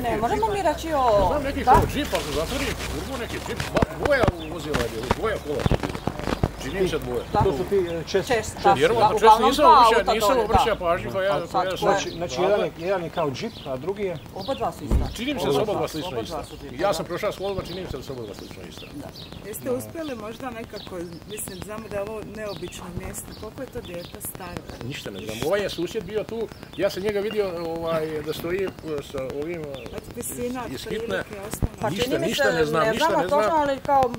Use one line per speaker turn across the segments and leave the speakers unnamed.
Ne, možemo mi reći o...
Znam neki kao džip, ako zatvori, urmo neki džip, dvoja vozila je bilo, dvoja kola su bilo. Čini mi se dvoje.
To su ti čest.
Jer on čest nisam obraćao pažnju koja ja
Znači, jedan je kao džip, a drugi je...
Oba dva su ista.
Čini mi se da su oba dva slično ista. Ja sam prošao s kolima, čini mi se da su oba dva slično ista.
Jeste uspjeli možda nekako, mislim, znamo da je ovo neobično mjesto, koliko je to dijete staro?
Ništa ne znam, ovaj je susjed bio tu, ja sam njega vidio da stoji sa ovim iz Hitne. Ništa ne znam, ništa ne znam.
Kako je on rekao,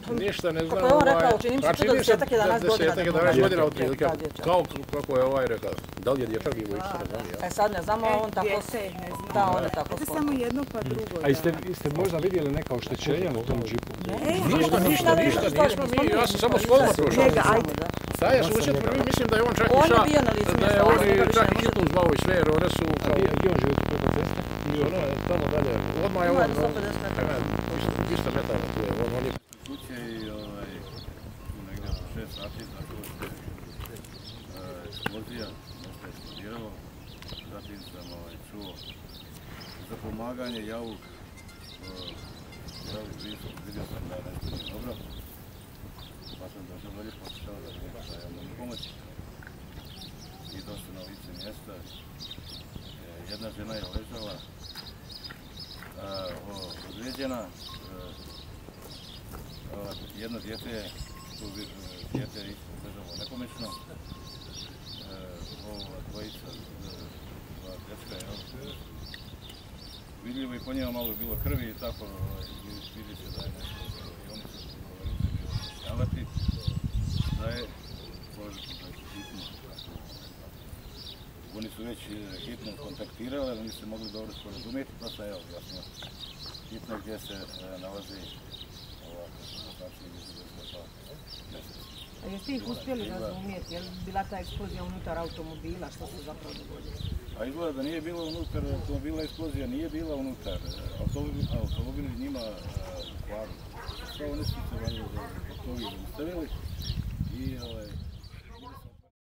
čini mi se to
10-11 godina otprilike. Kao kako je ovaj rekao, da li je dječak ili isto, ne znam.
Sad ne znamo, on tako... Da, on je tako
spomenu. Samo jedno pa drugo.
A jeste možda vidjeli neka oštećenja u tom džipu?
Ništa, nismo mi, ja sam samo s kolima prošao. Taj je susjed prvi, mislim da je on čak i da je on čak i hitnu zvao i sve, jer one su...
Gdje on živi preko ceste?
I ono je tamo dalje, odmah je on, 200 metara tu je, on je...
Kuće i negdje oko 6 sati zapravo eksplozija, nešto je eksplodiralo, zatim sam čuo za pomaganje javuk, vidio sam da nešto nije dobro, pa sam došao dolje pokušao da vidim šta ja mogu pomoći i došao na lice mjesta. Jedna žena je ležala ozlijeđena, jedno dijete je ležalo nepomečno, dvojica, dva dječka je vidljivo i po njima malo je bilo krvi i tako vidi se da je nešto i oni su javati da je hitno. Oni su već hitno kontaktirali, ali nisu mogli dobro sporazumjeti, pa sam evo jasno hitno gdje se nalazi
A jeste ih uspjeli razumjeti, je li bila ta eksplozija unutar automobila, što se zapravo dogodilo?
A izgleda da nije bilo unutar automobila, eksplozija nije bila unutar. Automobil njima u kvaru. Sve one su se valjda zaustavili i